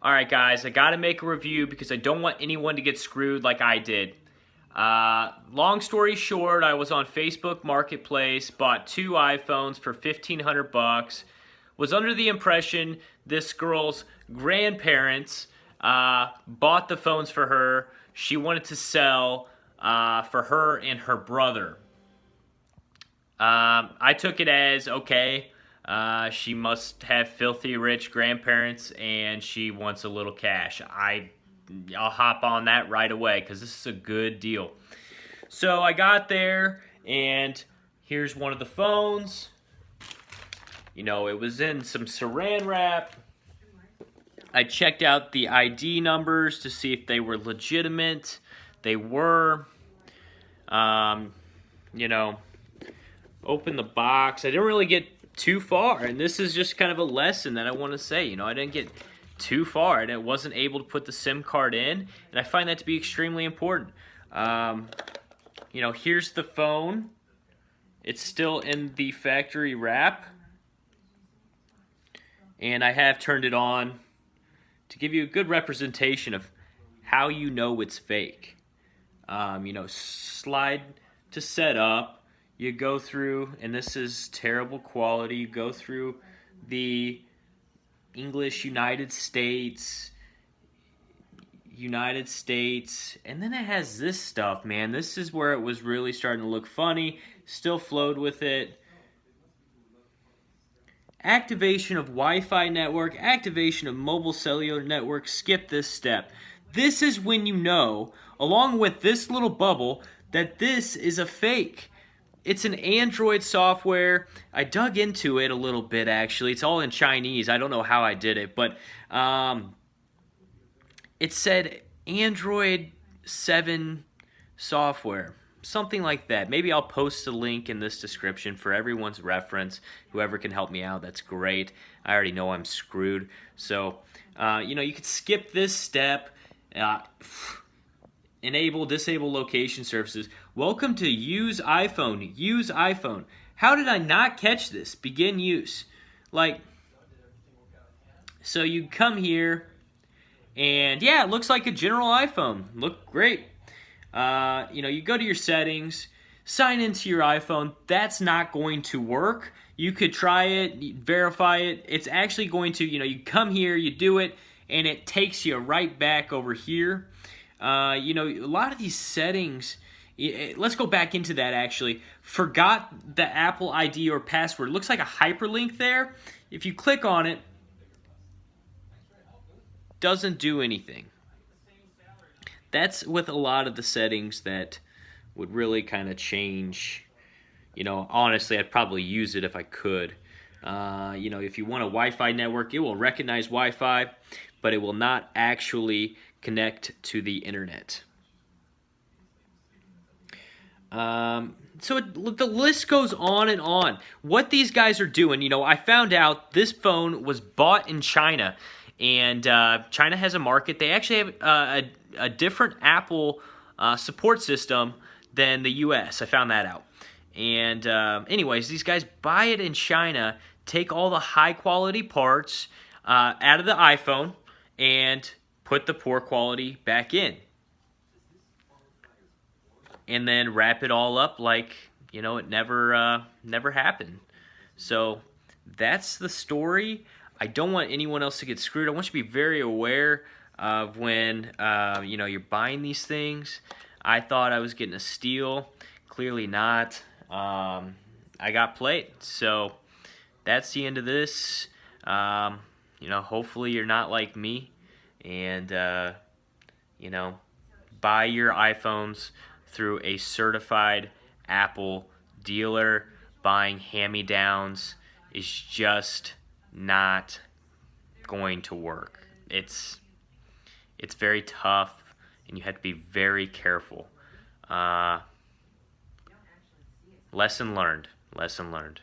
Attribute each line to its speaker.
Speaker 1: Alright guys, I gotta make a review because I don't want anyone to get screwed like I did. Long story short, I was on Facebook Marketplace, bought two iPhones for 1,500 bucks, was under the impression this girl's grandparents bought the phones for her. She wanted to sell for her and her brother. I took it as, okay, she must have filthy rich grandparents and she wants a little cash. I'll hop on that right away because this is a good deal. So I got there and here's one of the phones. You know, it was in some saran wrap. I checked out the ID numbers to see if they were legitimate. They were. You know, open the box. I didn't really get too far, and this is just kind of a lesson that I want to say. You know, I didn't get too far, and I wasn't able to put the SIM card in, and I find that to be extremely important. You know, here's the phone. It's still in the factory wrap, and I have turned it on to give you a good representation of how you know it's fake. You know, slide to set up. You go through, and this is terrible quality, you go through the English United States, and then it has this stuff, man. This is where it was really starting to look funny. Still flowed with it. Activation of Wi-Fi network, activation of mobile cellular network, skip this step. This is when you know, along with this little bubble, that this is a fake. It's an Android software. I dug into it a little bit, actually. It's all in Chinese. I don't know how I did it, but it said Android 7 software, something like that. Maybe I'll post a link in this description for everyone's reference. Whoever can help me out, that's great. I already know I'm screwed. So, you know, you could skip this step. Enable, disable location services. Welcome to use iPhone. Use iPhone. How did I not catch this? Begin use. Like, so you come here, and yeah, it looks like a general iPhone. Look great. You know, you go to your settings, sign into your iPhone. That's not going to work. You could try it, verify it. It's actually going to, you know, you come here, you do it, and it takes you right back over here. You know, a lot of these settings, let's go back into that actually. Forgot the Apple ID or password. It looks like a hyperlink there. If you click on it, doesn't do anything. That's with a lot of the settings that would really kind of change. You know, honestly, I'd probably use it if I could. You know, if you want a Wi-Fi network, it will recognize Wi-Fi, but it will not actually connect to the internet. So the list goes on and on. What these guys are doing, you know, I found out this phone was bought in China, and China has a market. They actually have a different Apple support system than the US. I found that out. And anyways, these guys buy it in China, take all the high quality parts out of the iPhone, and put the poor quality back in. And then wrap it all up like, you know, it never happened. So that's the story. I don't want anyone else to get screwed. I want you to be very aware of when, you know, you're buying these things. I thought I was getting a steal. Clearly not. I got played. So that's the end of this. You know, hopefully you're not like me. And, you know, buy your iPhones through a certified Apple dealer. Buying hand-me-downs is just not going to work. It's very tough, and you have to be very careful. Lesson learned. Lesson learned.